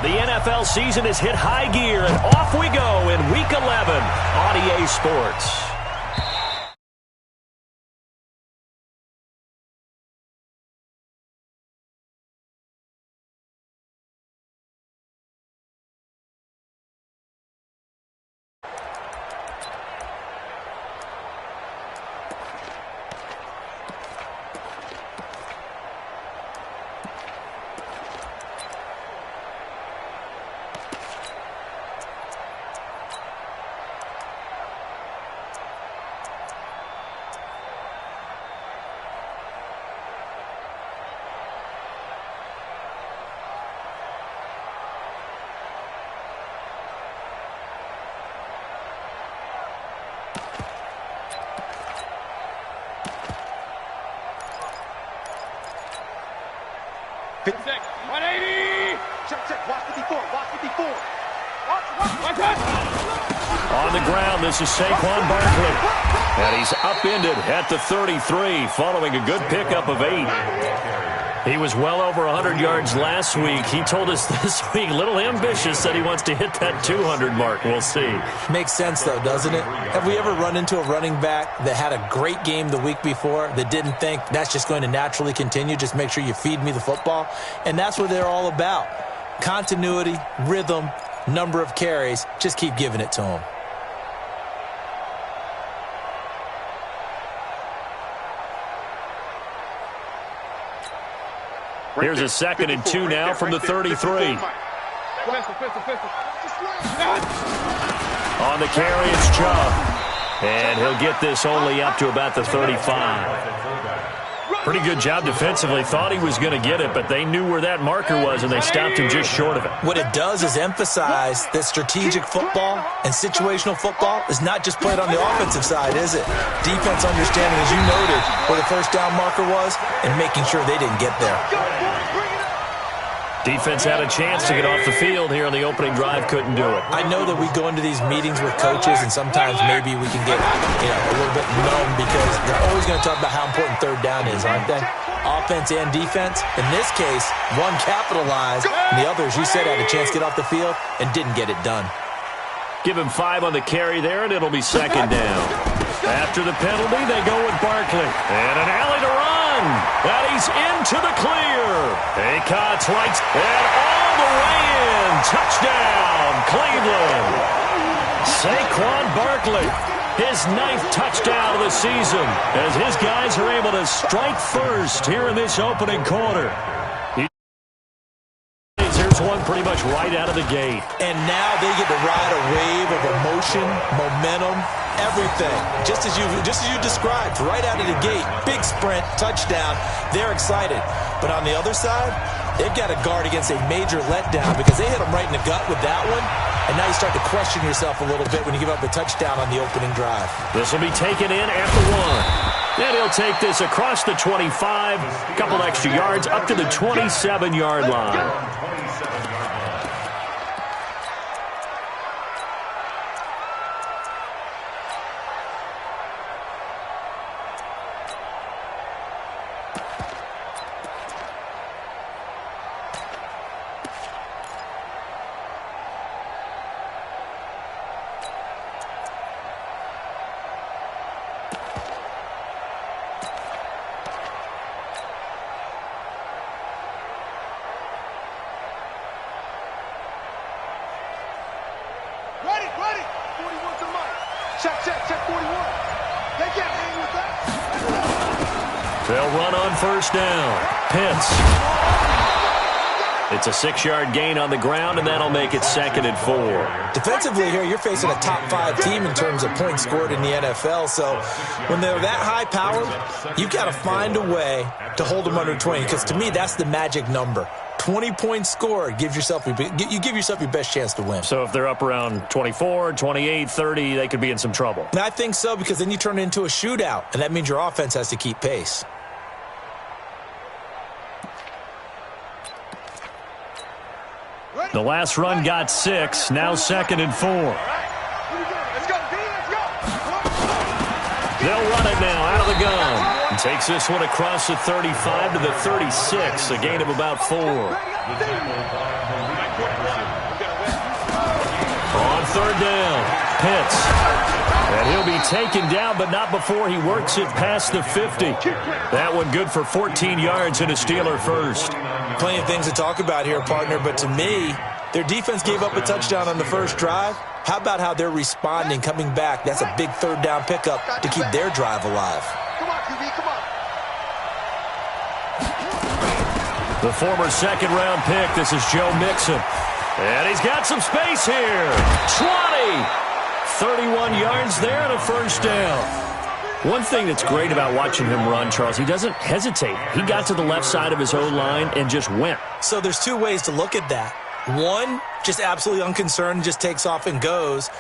The NFL season has hit high gear, and off we go in Week 11 on EA Sports. Check, 180! Check, watch 54, watch 54. Watch. On the ground, this is Saquon Barkley. And he's upended at the 33, following a good pickup of 8. He was well over 100 yards last week. He told us this week, a little ambitious, that he wants to hit that 200 mark. We'll see. Makes sense, though, doesn't it? Have we ever run into a running back that had a great game the week before that didn't think that's just going to naturally continue? Just make sure you feed me the football. And that's what they're all about. Continuity, rhythm, number of carries. Just keep giving it to him. Here's a 2nd and 2 now from the 33. On the carry, it's Chubb. And he'll get this only up to about the 35. Pretty good job defensively. Thought he was going to get it, but they knew where that marker was, and they stopped him just short of it. What it does is emphasize that strategic football and situational football is not just played on the offensive side, is it? Defense understanding, as you noted, where the first down marker was and making sure they didn't get there. Defense had a chance to get off the field here on the opening drive, couldn't do it. I know that we go into these meetings with coaches, and sometimes maybe we can get a little bit numb because they're always going to talk about how important third down is, aren't they? Offense and defense. In this case, one capitalized, and the other, as you said, had a chance to get off the field and didn't get it done. Give him 5 on the carry there, and it'll be 2nd down. After the penalty, they go with Barkley. And an alley to run. And he's into the clear. Acott's right. And all the way in. Touchdown, Cleveland. Saquon Barkley. His 9th touchdown of the season as his guys are able to strike first here in this opening quarter. Here's one pretty much right out of the gate. And now they get to ride a wave of emotion, momentum, everything. Just as you described, right out of the gate. Big sprint, touchdown. They're excited. But on the other side, they've got to guard against a major letdown because they hit them right in the gut with that one. And now you start to question yourself a little bit when you give up a touchdown on the opening drive. This will be taken in at the 1. And he'll take this across the 25, a couple extra yards up to the 27-yard line. Ready. 41 to Mike. Check 41. They can't hang with that. They'll run on first down. Pitts. It's a 6-yard gain on the ground, and that'll make it 2nd and 4. Defensively here, you're facing a top-5 team in terms of points scored in the NFL. So when they're that high-powered, you've got to find a way to hold them under 20. Because to me, that's the magic number. 20 points scored, you give yourself your best chance to win. So if they're up around 24, 28, 30, they could be in some trouble. And I think so, because then you turn it into a shootout, and that means your offense has to keep pace. The last run got 6, now 2nd and 4. They'll run it now out of the gun. And takes this one across the 35 to the 36, a gain of about 4. On third down, Pitts. And he'll be taken down, but not before he works it past the 50. That one good for 14 yards and a Steeler first. Plenty of things to talk about here, partner, but to me, their defense gave up a touchdown on the first drive. How about how they're responding, coming back? That's a big third down pickup to keep their drive alive. Come on, QB, come on. The former second-round pick, this is Joe Mixon. And he's got some space here. 20. 31 yards there and a first down. One thing that's great about watching him run, Charles, he doesn't hesitate. He got to the left side of his O-line and just went. So there's two ways to look at that. One, just absolutely unconcerned, just takes off and goes.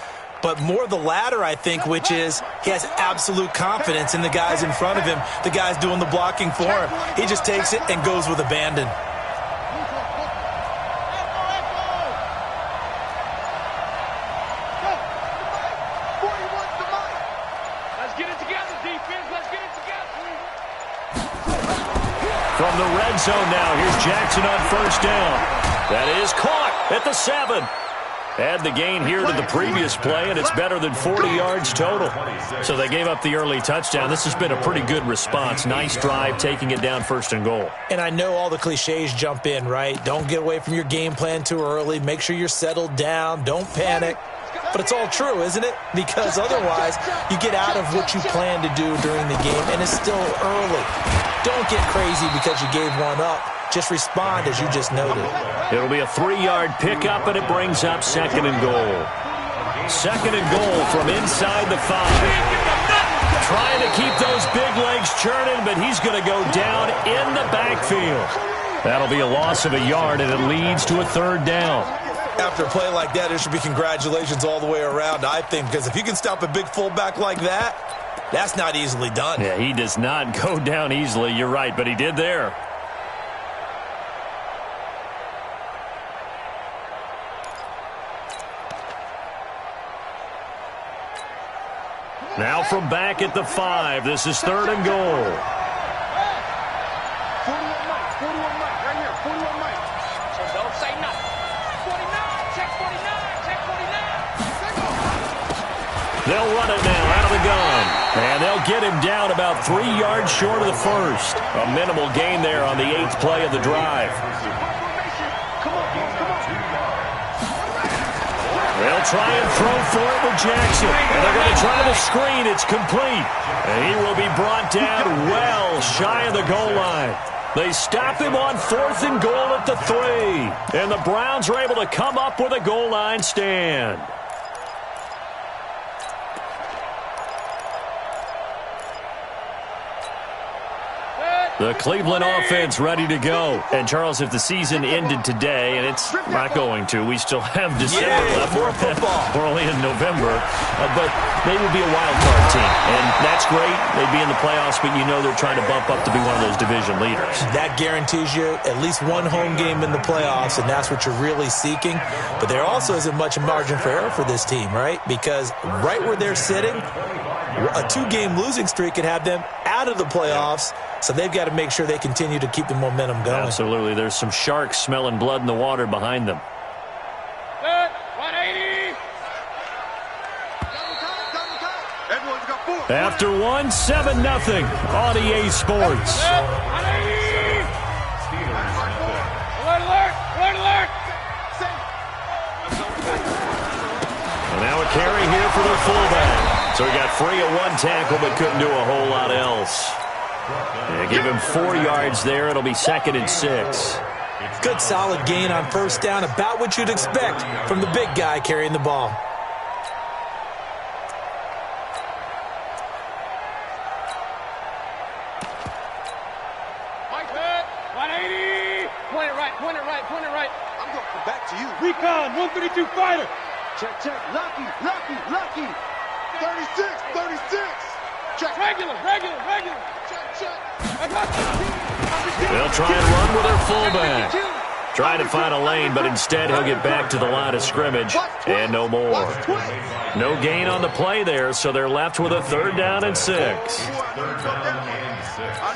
But more the latter, I think, which is he has absolute confidence in the guys in front of him, the guys doing the blocking for him. He just takes it and goes with abandon. From the red zone now, here's Jackson on first down. That is caught at the 7. Add the gain here to the previous play, and it's better than 40 yards total. So they gave up the early touchdown. This has been a pretty good response. Nice drive, taking it down first and goal. And I know all the cliches jump in, right? Don't get away from your game plan too early. Make sure you're settled down. Don't panic. But it's all true, isn't it? Because otherwise, you get out of what you plan to do during the game, and it's still early. Don't get crazy because you gave one up. Just respond as you just noted. It'll be a 3-yard pickup, and it brings up second and goal. Second and goal from inside the 5. Trying to keep those big legs churning, but he's going to go down in the backfield. That'll be a loss of a yard, and it leads to a third down. After a play like that, there should be congratulations all the way around, I think, because if you can stop a big fullback like that, that's not easily done. Yeah, he does not go down easily. You're right, but he did there. Now from back at the 5, this is third and goal. 41 Mike, right here, 41 Mike. So don't say nothing. 49, check 49, check 49. They'll run it now out of the gun. And they'll get him down about 3 yards short of the first. A minimal gain there on the 8th play of the drive. Come on, come on. They'll try and throw for it with Jackson. And they're going to try the screen. It's complete. And he will be brought down well shy of the goal line. They stop him on 4th and goal at the 3. And the Browns are able to come up with a goal line stand. The Cleveland offense ready to go. And, Charles, if the season ended today, and it's not going to, we still have December left. More football. We're only in November. But they would be a wild card team. And that's great. They'd be in the playoffs, but you know they're trying to bump up to be one of those division leaders. That guarantees you at least one home game in the playoffs, and that's what you're really seeking. But there also isn't much margin for error for this team, right? Because right where they're sitting, a 2-game losing streak could have them out of the playoffs. So they've got to make sure they continue to keep the momentum going. Absolutely. There's some sharks smelling blood in the water behind them. 180. After one, 7-0 on EA Sports. 180. Alert, alert, alert, alert. And now a carry here for their fullback. So he got free of one tackle but couldn't do a whole lot else. Yeah, give him 4 yards there. It'll be 2nd and 6. Good solid gain on first down, about what you'd expect from the big guy carrying the ball. Mike, 180. Point it right, point it right, point it right. I'm going to come back to you. Recon, 132 fighter. Check, check. Lucky, lucky, lucky. 36, 36. Check. Regular, regular, regular. They'll try and run with their fullback. Trying to find a lane, but instead he'll get back to the line of scrimmage and no more. No gain on the play there, so they're left with a 3rd down and 6. I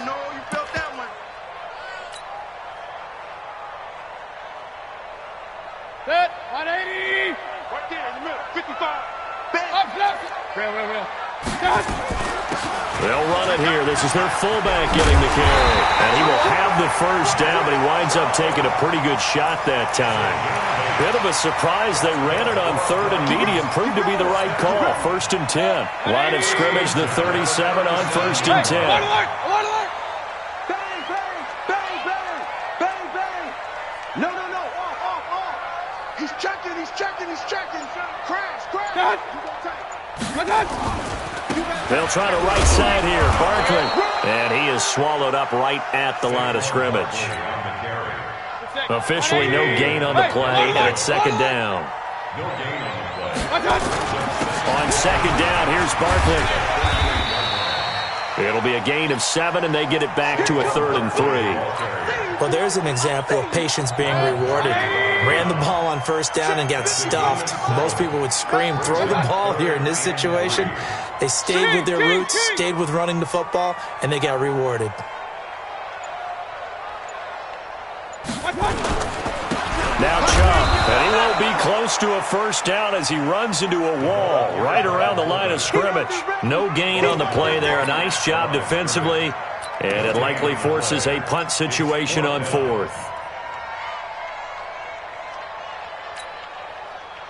know you felt that one. They'll run it here. This is their fullback getting the carry. And he will have the first down, but he winds up taking a pretty good shot that time. Bit of a surprise. They ran it on 3rd and medium. Proved to be the right call. 1st and 10. Line of scrimmage, the 37 on 1st and 10. Bang, bang, bang, bang, bang, bang. No. Off. He's checking. Crash. They'll try to right side here. Barkley. And he is swallowed up right at the line of scrimmage. Officially no gain on the play, and it's 2nd down. On 2nd down, here's Barkley. It'll be a gain of 7, and they get it back to a 3rd and 3. Well, there's an example of patience being rewarded. Ran the ball on 1st down and got stuffed. Most people would scream, throw the ball here. In this situation, they stayed with their roots, stayed with running the football, and they got rewarded. Now Chubb, and he won't be close to a 1st down as he runs into a wall right around the line of scrimmage. No gain on the play there. A nice job defensively, and it likely forces a punt situation on 4th.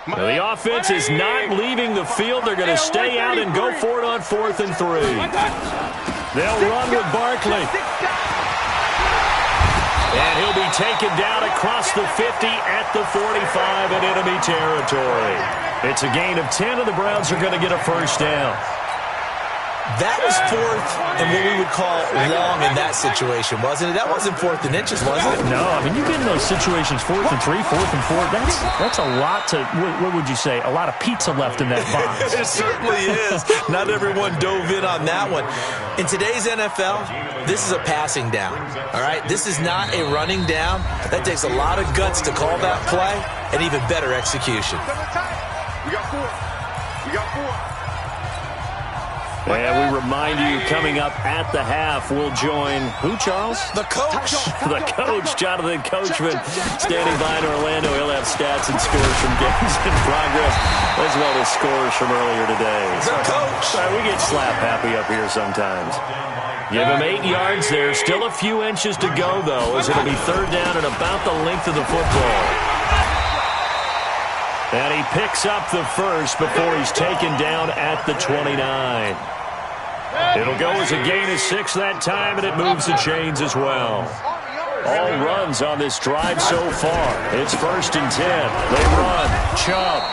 Now the offense is not leaving the field. They're going to stay out and go for it on 4th and 3. They'll run with Barkley. And he'll be taken down across the 50 at the 45 in enemy territory. It's a gain of 10, and the Browns are going to get a 1st down. That was 4th and what we would call long in that situation, wasn't it? That wasn't 4th and inches, was it? No, I mean, you get in those situations, 4th and 3, 4th and 4. That's a lot to, what would you say, a lot of pizza left in that box. It certainly is. Not everyone dove in on that one. In today's NFL, this is a passing down, all right? This is not a running down. That takes a lot of guts to call that play and even better execution. We got 4. And we remind you, coming up at the half, we'll join, who, Charles? The coach. The coach, Jonathan Coachman, standing by in Orlando. He'll have stats and scores from games in progress, as well as scores from earlier today. The coach. We get slap happy up here sometimes. Give him 8 yards there. Still a few inches to go, though, as it'll be 3rd down and about the length of the football. And he picks up the first before he's taken down at the 29. It'll go as a gain of 6 that time, and it moves the chains as well. All runs on this drive so far. It's 1st and 10. They run. Chubb.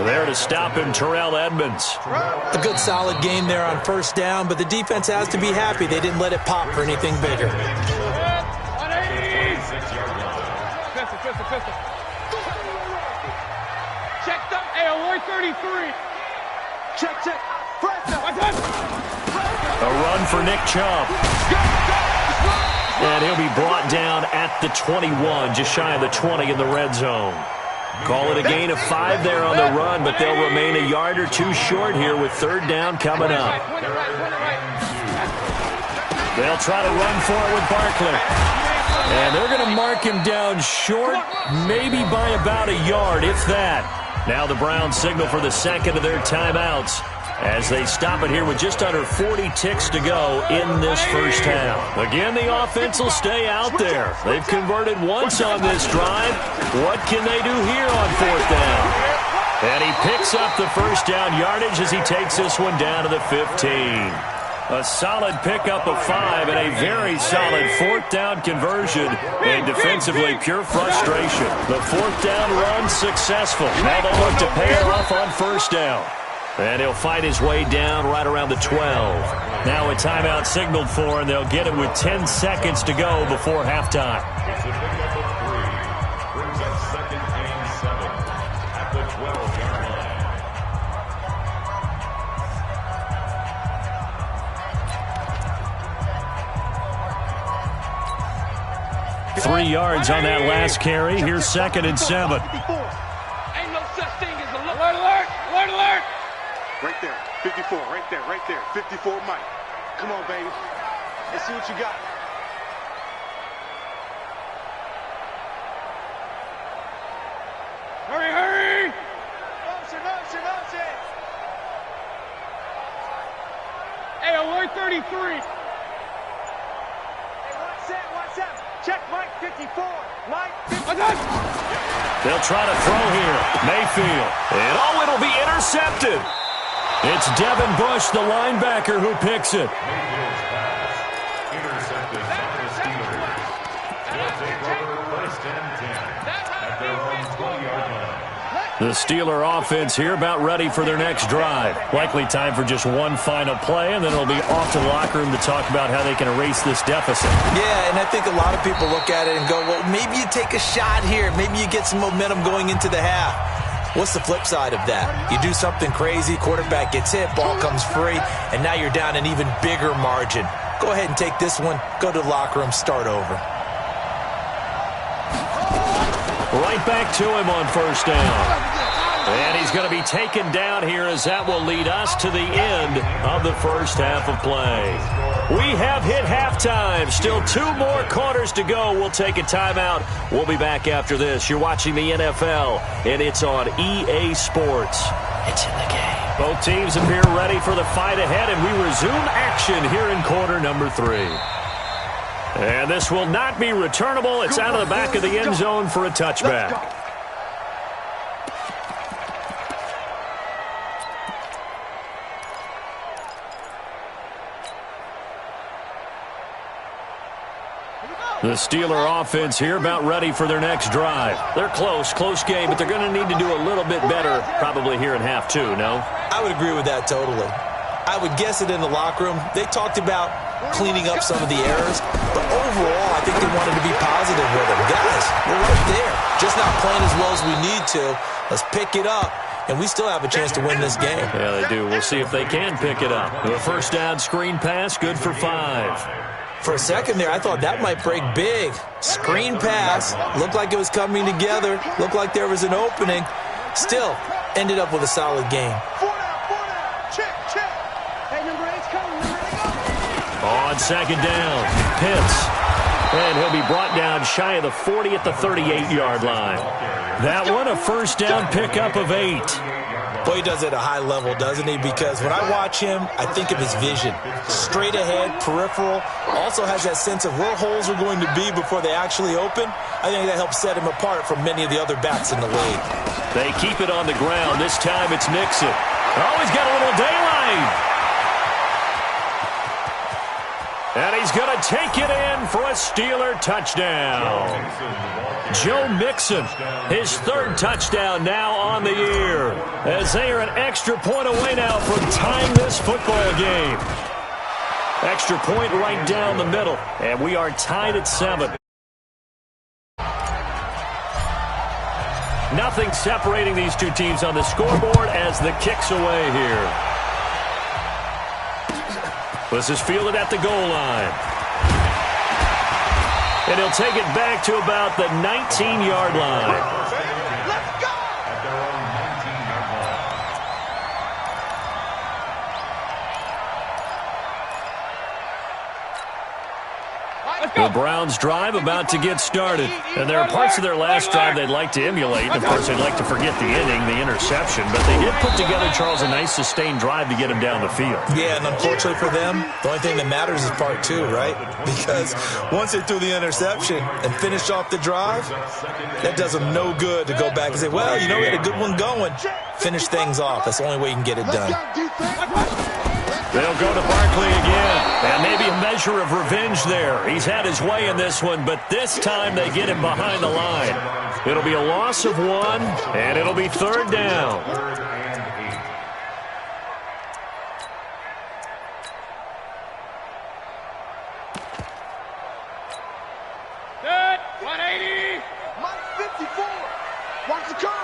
There to stop him, Terrell Edmonds. A good solid game there on 1st down, but the defense has to be happy they didn't let it pop for anything bigger. Checked up, AOY 33. Check. A run for Nick Chubb. And he'll be brought down at the 21, just shy of the 20 in the red zone. Call it a gain of 5 there on the run, but they'll remain a yard or 2 short here with 3rd down coming up. They'll try to run for it with Barkley. And they're going to mark him down short, maybe by about a yard, if that. Now the Browns signal for the 2nd of their timeouts as they stop it here with just under 40 ticks to go in this 1st half. Again, the offense will stay out there. They've converted once on this drive. What can they do here on 4th down? And he picks up the 1st down yardage as he takes this one down to the 15. A solid pickup of 5 and a very solid 4th down conversion. And defensively, pure frustration. The 4th down run successful. Now they'll look to pay it off on 1st down. And he'll fight his way down right around the 12. Now a timeout signaled for, and they'll get it with 10 seconds to go before halftime. Brings up 2nd and 7 at the 12-yard line. 3 yards on that last carry. Here's 2nd and 7. Ain't no such thing as alert. Right there, 54, right there, 54 Mike. Come on, baby. Let's see what you got. Hurry! Motion. 133. Check Mike 54. Mike 54. They'll try to throw here. Mayfield. And it'll be intercepted. It's Devin Bush, the linebacker, who picks it. Mayfield's pass. Intercepted by the Steelers. They'll take over first and 10 at their own 20-yard line. The Steeler offense here about ready for their next drive. Likely time for just one final play, and then it'll be off to the locker room to talk about how they can erase this deficit. Yeah, and I think a lot of people look at it and go, well, maybe you take a shot here. Maybe you get some momentum going into the half. What's the flip side of that? You do something crazy, quarterback gets hit, ball comes free, and now you're down an even bigger margin. Go ahead and take this one, go to the locker room, start over. Right back to him on first down. And he's going to be taken down here as that will lead us to the end of the first half of play. We have hit halftime. Still 2 more quarters to go. We'll take a timeout. We'll be back after this. You're watching the NFL, and it's on EA Sports. It's in the game. Both teams appear ready for the fight ahead, and we resume action here in quarter number 3. And this will not be returnable. It's out of the back of the end zone for a touchback. The Steeler offense here about ready for their next drive. They're close game, but they're going to need to do a little bit better probably here in half 2, no? I would agree with that totally. I would guess it in the locker room. They talked about cleaning up some of the errors, but overall, I think they wanted to be positive with them. Guys, we're right there. Just not playing as well as we need to. Let's pick it up, and we still have a chance to win this game. Yeah, they do. We'll see if they can pick it up. A first down screen pass, good for 5. For a second there, I thought that might break big. Screen pass. Looked like it was coming together. Looked like there was an opening. Still, ended up with a solid game. Check. Hey, number 8's coming. On second down, Pitts. And he'll be brought down shy of the 40 at the 38-yard line. That one, a first down pickup of 8. Boy, he does it at a high level, doesn't he? Because when I watch him, I think of his vision. Straight ahead, peripheral. Also has that sense of where holes are going to be before they actually open. I think that helps set him apart from many of the other backs in the league. They keep it on the ground. This time it's Mixon. Oh, he's got a little daylight. And he's going to take it in for a Steeler touchdown. Joe Mixon, his 3rd touchdown now on the year, as they are an extra point away now from tying this football game. Extra point right down the middle, and we are tied at 7. Nothing separating these two teams on the scoreboard as the kick's away here. This is fielded at the goal line. And he'll take it back to about the 19-yard line. Let's go! At their own 19-yard line. The Browns' drive about to get started. And there are parts of their last drive they'd like to emulate. And, of course, they'd like to forget the inning, the interception. But they did put together, Charles, a nice sustained drive to get him down the field. Yeah, and unfortunately for them, the only thing that matters is part 2, right? Because once they threw the interception and finished off the drive, that does them no good to go back and say, well, you know, we had a good one going. Finish things off. That's the only way you can get it done. They'll go to Barkley again, and maybe a measure of revenge there. He's had his way in this one, but this time they get him behind the line. It'll be a loss of 1, and it'll be 3rd down. 3rd and 8. Good. 180. Mike 54. Watch the curl.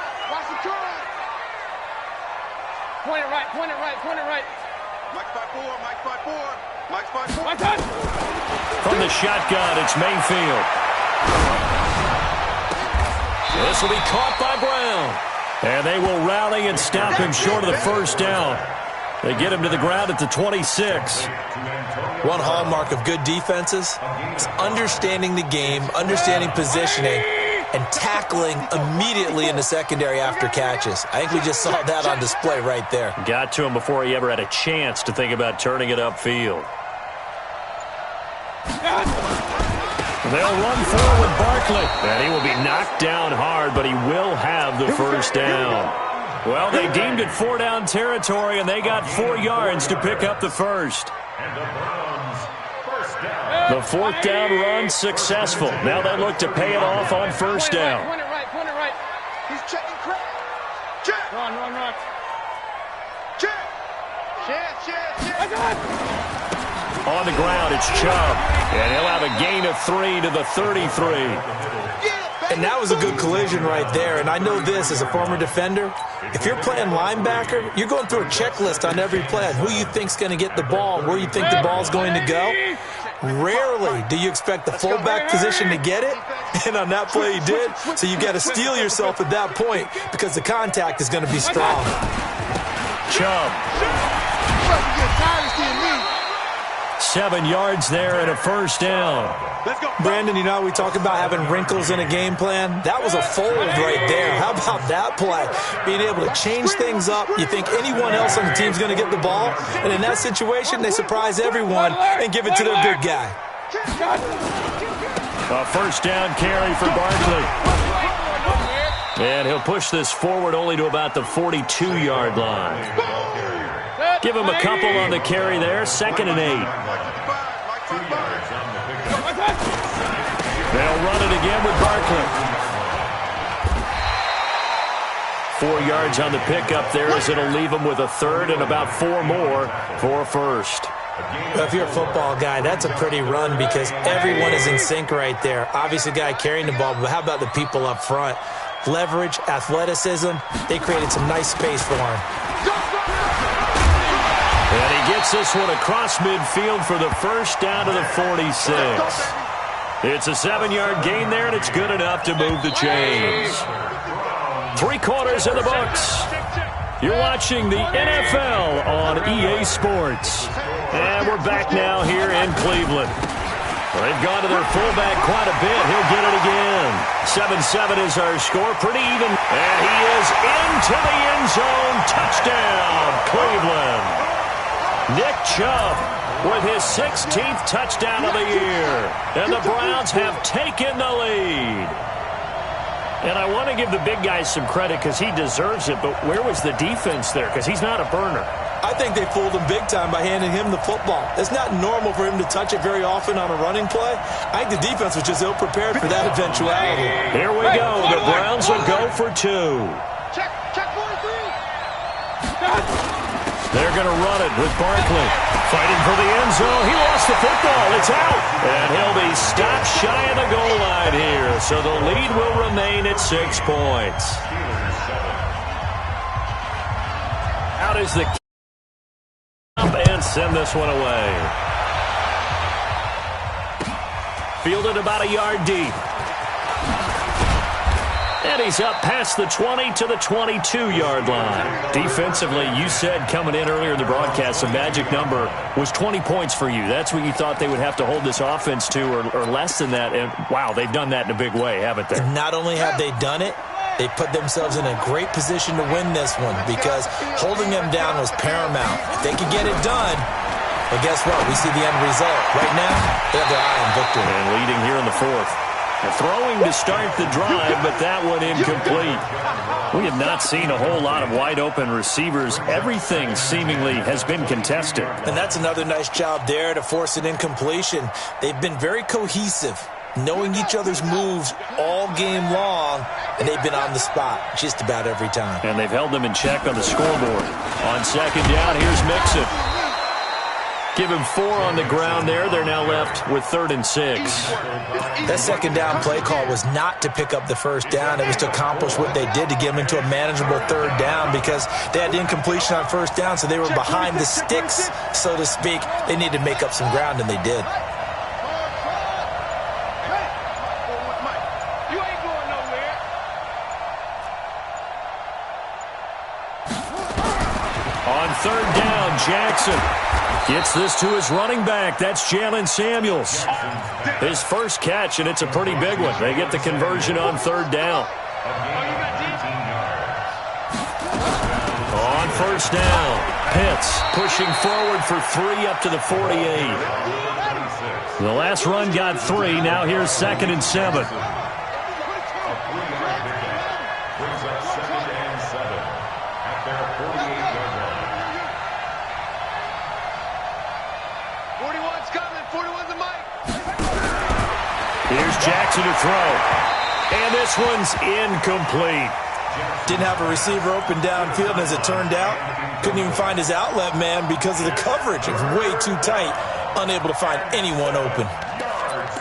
Point it right. Mike 5-4. From the shotgun, it's Mayfield. This will be caught by Brown. And they will rally and stop him short of the first down. They get him to the ground at the 26. One hallmark of good defenses is understanding the game, understanding positioning, and tackling immediately in the secondary after catches. I think we just saw that on display right there. Got to him before he ever had a chance to think about turning it upfield. They'll run forward with Barkley. And he will be knocked down hard, but he will have the first down. Well, they deemed it 4-down territory, and they got 4 yards to pick up the first. The fourth down run successful. Now they look to pay it off on first down. Point it right. He's checking crap. Check. Run. Check. On the ground, it's Chubb. And he'll have a gain of 3 to the 33. And that was a good collision right there. And I know this as a former defender. If you're playing linebacker, you're going through a checklist on every play on who you think's going to get the ball, where you think the ball's going to go. Rarely do you expect the fullback position to get it. And on that play he did. So you've got to steel yourself at that point because the contact is going to be strong. Chubb. 7 yards there and a first down. Brandon, you know how we talk about having wrinkles in a game plan? That was a fold right there. How about that play? Being able to change things up. You think anyone else on the team's going to get the ball, and in that situation, they surprise everyone and give it to their big guy. A first down carry for Barkley. And he'll push this forward only to about the 42-yard line. Give him a couple on the carry there. 2nd and 8. They'll run it again with Barkley. 4 yards on the pickup there as it'll leave him with a third and about 4 more for a first. Well, if you're a football guy, that's a pretty run because everyone is in sync right there. Obviously, the guy carrying the ball, but how about the people up front? Leverage, athleticism, they created some nice space for him. And he gets this one across midfield for the first down to the 46. It's a 7-yard gain there, and it's good enough to move the chains. 3 quarters in the books. You're watching the NFL on EA Sports. And we're back now here in Cleveland. They've gone to their fullback quite a bit. He'll get it again. 7-7 is our score. Pretty even. And he is into the end zone. Touchdown, Cleveland. Nick Chubb with his 16th touchdown of the year. And the Browns have taken the lead. And I want to give the big guy some credit because he deserves it. But where was the defense there? Because he's not a burner. I think they fooled him big time by handing him the football. It's not normal for him to touch it very often on a running play. I think the defense was just ill-prepared for that eventuality. Here we go. The Browns will go for 2. Check 43. They're going to run it with Barkley. Fighting for the end zone. He lost the football. It's out. And he'll be stopped shy of the goal line here. So the lead will remain at 6 points. How does the up and send this one away? Fielded about a yard deep. And he's up past the 20 to the 22-yard line. Defensively, you said coming in earlier in the broadcast, the magic number was 20 points for you. That's what you thought they would have to hold this offense to or less than that. And, wow, they've done that in a big way, haven't they? And not only have they done it, they put themselves in a great position to win this one because holding them down was paramount. If they could get it done, well, guess what? We see the end result. Right now, they have their eye on victory. And leading here in the 4th. Throwing to start the drive, but that one incomplete. We have not seen a whole lot of wide-open receivers. Everything seemingly has been contested. And that's another nice job there to force an incompletion. They've been very cohesive, knowing each other's moves all game long, and they've been on the spot just about every time. And they've held them in check on the scoreboard. On 2nd down, here's Mixon. Give him 4 on the ground there. They're now left with 3rd and 6. That 2nd down play call was not to pick up the first down. It was to accomplish what they did to get them into a manageable 3rd down because they had incompletion on 1st down, so they were behind the sticks, so to speak. They needed to make up some ground, and they did. On 3rd down, Jackson gets this to his running back. That's Jalen Samuels. His first catch, and it's a pretty big one. They get the conversion on 3rd down. On 1st down, Pitts pushing forward for 3 up to the 48. The last run got 3. Now here's 2nd and 7. A 3-yard pickup brings up 2nd and 7 at their 48-yard line. 41's coming. 41's the mic. Here's Jackson to throw. And this one's incomplete. Didn't have a receiver open downfield, and as it turned out, couldn't even find his outlet man because of the coverage. It was way too tight, unable to find anyone open. Yards to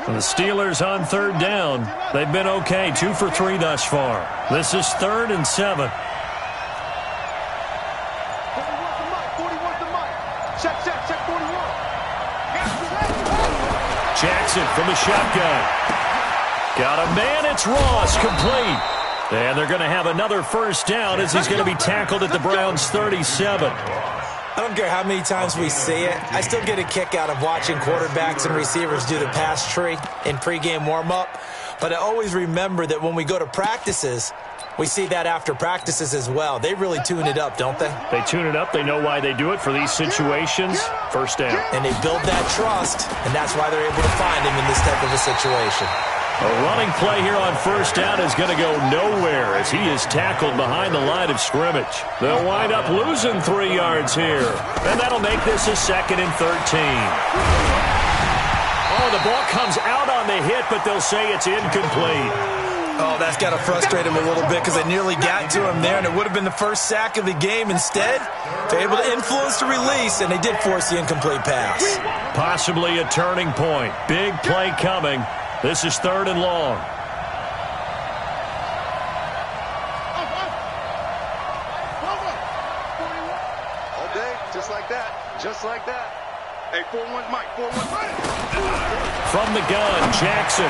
go. The Steelers on 3rd down. They've been okay, 2 for 3 thus far. This is 3rd and 7. 41's the mic. 41's the mic. Check 41. Jackson from the shotgun. Got a man, it's Ross, complete. And they're going to have another first down as he's going to be tackled at the Browns' 37. I don't care how many times we see it. I still get a kick out of watching quarterbacks and receivers do the pass tree in pregame warm-up. But I always remember that when we go to practices, we see that after practices as well. They really tune it up, don't they? They tune it up. They know why they do it for these situations. First down. And they build that trust, and that's why they're able to find him in this type of a situation. A running play here on first down is going to go nowhere as he is tackled behind the line of scrimmage. They'll wind up losing 3 yards here. And that'll make this a 2nd and 13. Oh, the ball comes out on the hit, but they'll say it's incomplete. Oh, that's got to frustrate him a little bit because they nearly got to him there, and it would have been the first sack of the game. Instead, they're able to influence the release, and they did force the incomplete pass. Possibly a turning point. Big play coming. This is 3rd and long. All day, just like that. Just like that. Hey, 41's mic. 41's mic. From the gun, Jackson.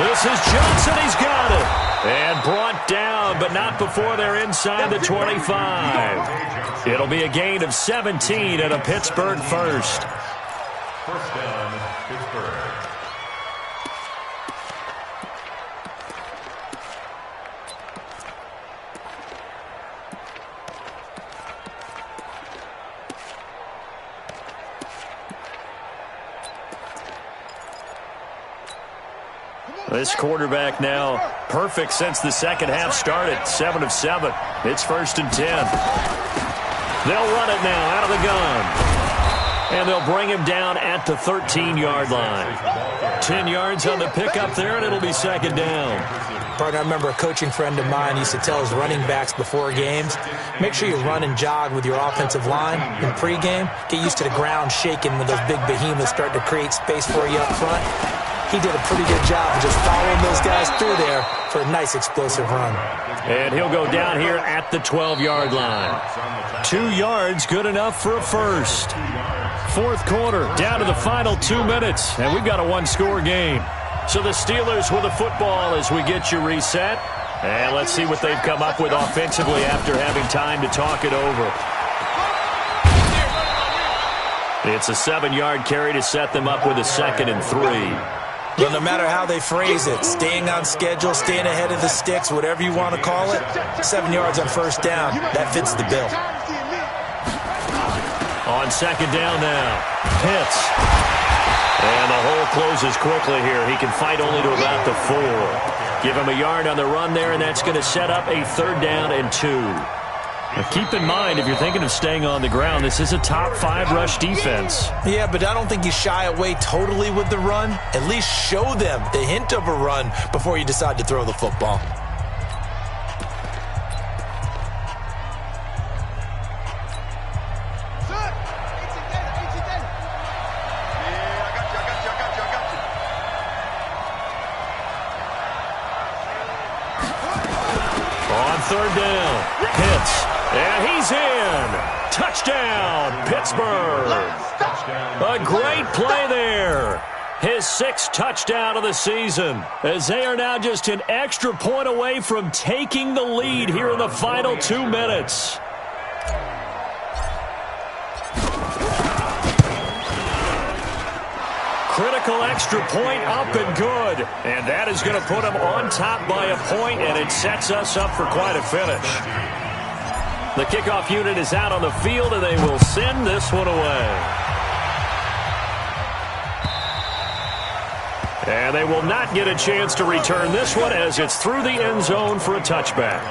This is Johnson. He's got it. And brought down, but not before they're inside the 25. It'll be a gain of 17 and a Pittsburgh first. First down, Pittsburgh. This quarterback now perfect since the second half started. 7 of 7. It's 1st and 10. They'll run it now out of the gun. And they'll bring him down at the 13-yard line. 10 yards on the pickup there, and it'll be 2nd down. Partner, I remember a coaching friend of mine used to tell his running backs before games, make sure you run and jog with your offensive line in pregame. Get used to the ground shaking when those big behemoths start to create space for you up front. He did a pretty good job of just following those guys through there for a nice explosive run. And he'll go down here at the 12-yard line. 2 yards, good enough for a first. 4th quarter, down to the final 2 minutes, and we've got a 1-score game. So the Steelers with the football as we get you reset. And let's see what they've come up with offensively after having time to talk it over. It's a 7-yard carry to set them up with a 2nd and 3. Well, no matter how they phrase it, staying on schedule, staying ahead of the sticks, whatever you want to call it, 7 yards on first down, that fits the bill. On 2nd down now, Pitts. And the hole closes quickly here. He can fight only to about the 4. Give him a yard on the run there, and that's going to set up a 3rd down and 2. Now keep in mind, if you're thinking of staying on the ground, this is a top 5 rush defense. Yeah, but I don't think you shy away totally with the run. At least show them the hint of a run before you decide to throw the football. On 3rd down, Pitts. And he's in. Touchdown, Pittsburgh. A great play there. His 6th touchdown of the season, as they are now just an extra point away from taking the lead here in the final 2 minutes. critical extra point up and good. And that is going to put them on top by a point, and it sets us up for quite a finish. The kickoff unit is out on the field, and they will send this one away. And they will not get a chance to return this one as it's through the end zone for a touchback.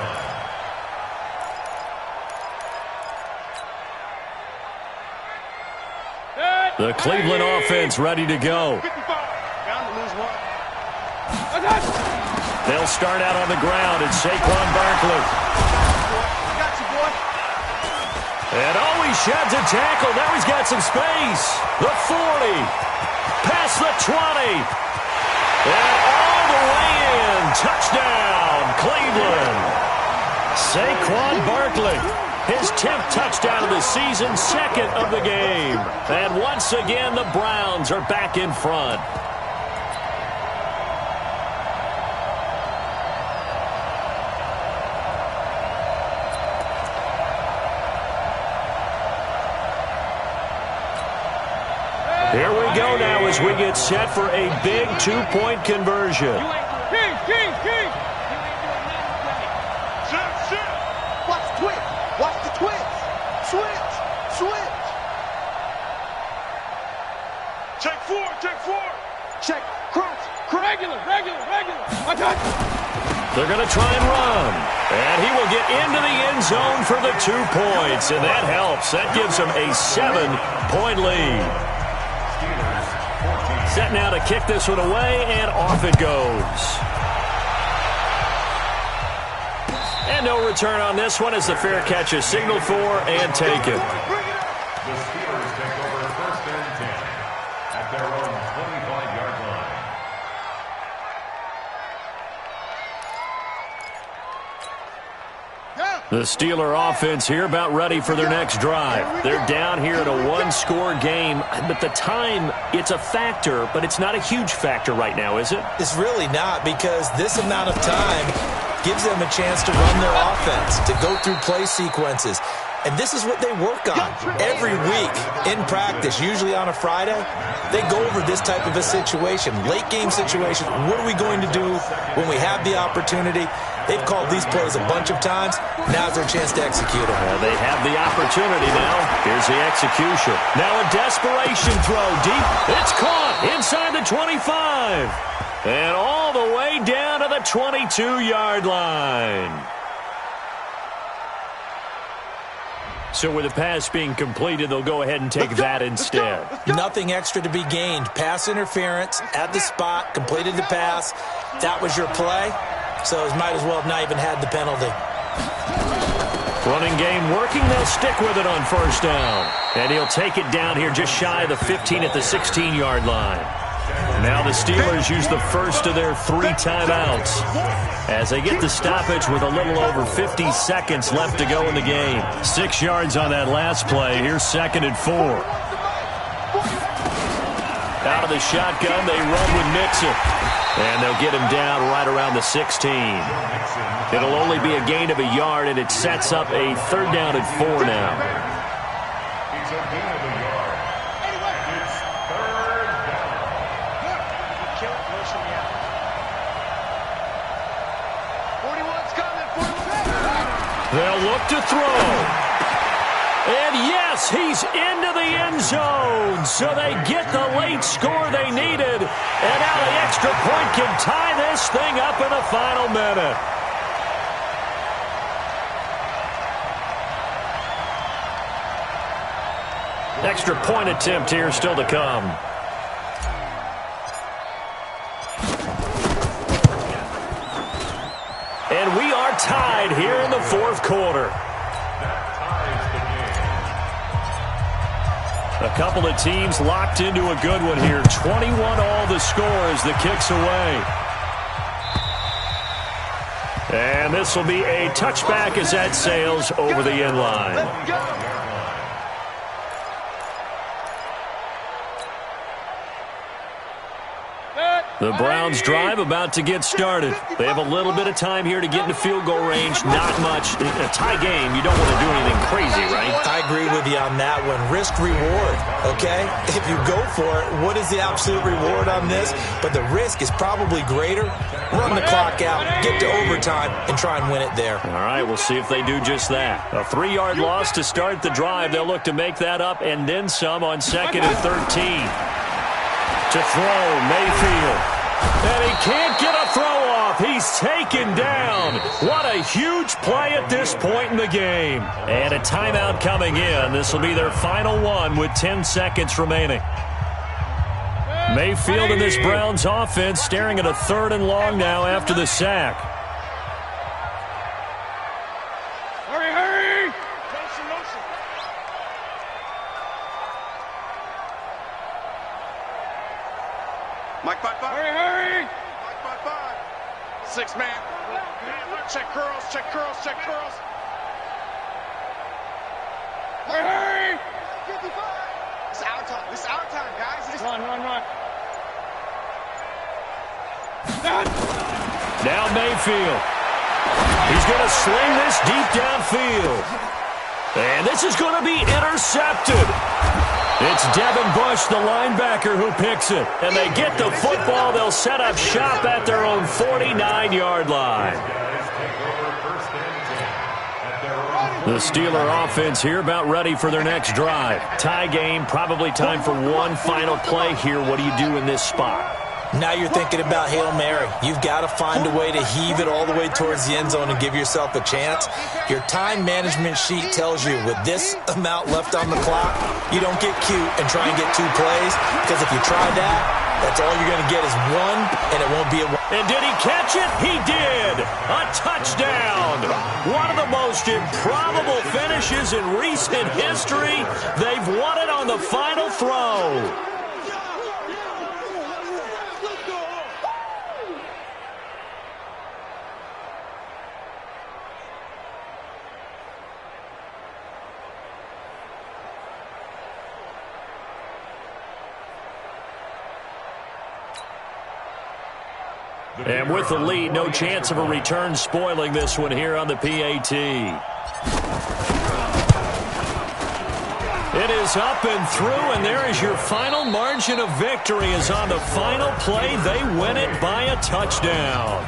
The Cleveland offense ready to go. They'll start out on the ground. It's Saquon Barkley. And he sheds a tackle. Now he's got some space. The 40. Past the 20. And all the way in. Touchdown, Cleveland. Saquon Barkley. His 10th touchdown of the season, second of the game. And once again, the Browns are back in front. Here we go now as we get set for a big two-point conversion. King. Watch the twitch. Watch the twitch. Switch. Check four. Check. Crunch. Regular. They're going to try and run. And he will get into the end zone for the 2 points. And that helps. That gives him a 7-point lead. Set now to kick this one away, and off it goes. And no return on this one as the fair catch is signaled for and taken. The Steelers take over 1st and 10 at their own 25-yard line. The Steeler offense here about ready for their next drive. They're down here in a one-score game, but the time, it's a factor, but it's not a huge factor right now, is it? It's really not, because this amount of time gives them a chance to run their offense, to go through play sequences. And this is what they work on every week in practice, usually on a Friday. They go over this type of a situation, late game situation. What are we going to do when we have the opportunity? They've called these plays a bunch of times. Now's their chance to execute them. Well, they have the opportunity now. Here's the execution. Now a desperation throw deep. It's caught inside the 25. And all the way down to the 22-yard line. So with the pass being completed, they'll go ahead and take that instead. Nothing extra to be gained. Pass interference at the spot, completed the pass. That was your play. So it might as well have not even had the penalty. Running game working. They'll stick with it on 1st down. And he'll take it down here just shy of the 15 at the 16-yard line. Now the Steelers use the first of their 3 timeouts as they get the stoppage with a little over 50 seconds left to go in the game. 6 yards on that last play. Here's 2nd and 4. Out of the shotgun, they run with Mixon. And they'll get him down right around the 16. It'll only be a gain of a yard, and it sets up a 3rd down and 4 now. It's a gain of a yard. It's 3rd down. Kill it, motion me out. 41's coming. 41. They'll look to throw. And yes, he's into the end zone. So they get the late score they needed. And now the extra point can tie this thing up in the final minute. Extra point attempt here still to come. And we are tied here in the 4th quarter. A couple of teams locked into a good one here. 21 all the score as the kick's away. And this will be a touchback as that sails over the end line. Let's go. Good. The Browns drive about to get started. They have a little bit of time here to get into field goal range. Not much. A tie game, you don't want to do anything crazy, right? I agree with you on that one. Risk reward, okay? If you go for it, what is the absolute reward on this? But the risk is probably greater. Run the clock out, get to overtime, and try and win it there. All right, we'll see if they do just that. A 3-yard loss to start the drive. They'll look to make that up and then some on 2nd and 13. To throw, Mayfield. And he can't get a throw off. He's taken down. What a huge play at this point in the game. And a timeout coming in. This will be their final one with 10 seconds remaining. Mayfield and this Browns offense staring at a 3rd and long now after the sack. Hurry! Mike 5-5. Hurry! Mike 5-5. 6 man. Check curls. Hurry! 55. It's our time, guys. Run. Now Mayfield. He's going to sling this deep downfield. And this is going to be intercepted. It's Devin Bush, the linebacker, who picks it. And they get the football. They'll set up shop at their own 49-yard line. The Steeler offense here about ready for their next drive. Tie game, probably time for one final play here. What do you do in this spot? Now you're thinking about Hail Mary. You've got to find a way to heave it all the way towards the end zone and give yourself a chance. Your time management sheet tells you with this amount left on the clock, you don't get cute and try and get 2 plays, because if you try that, that's all you're going to get is one, and it won't be a one. And did he catch it? He did! A touchdown! One of the most improbable finishes in recent history. They've won it on the final throw. And with the lead, no chance of a return spoiling this one here on the PAT. It is up and through, and there is your final margin of victory. Is on the final play. They win it by a touchdown.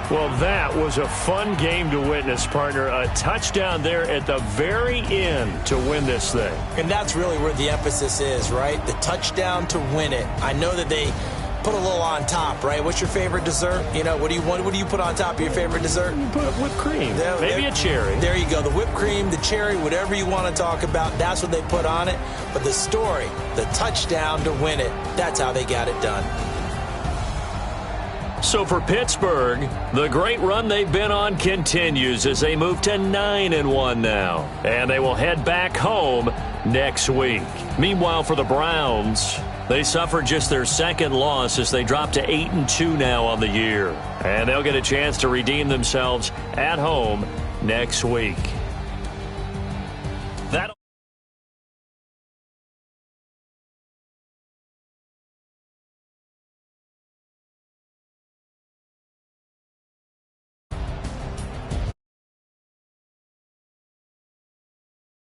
Well, that was a fun game to witness, partner. A touchdown there at the very end to win this thing. And that's really where the emphasis is, right? The touchdown to win it. I know that they put a little on top, right? What's your favorite dessert? You know, what do you put on top of your favorite dessert? You put whipped cream. Maybe a cherry. There you go. The whipped cream, the cherry, whatever you want to talk about, that's what they put on it. But the story, the touchdown to win it, that's how they got it done. So for Pittsburgh, the great run they've been on continues as they move to 9-1 now. And they will head back home next week. Meanwhile, for the Browns, they suffered just their 2nd loss as they drop to 8-2 now on the year. And they'll get a chance to redeem themselves at home next week.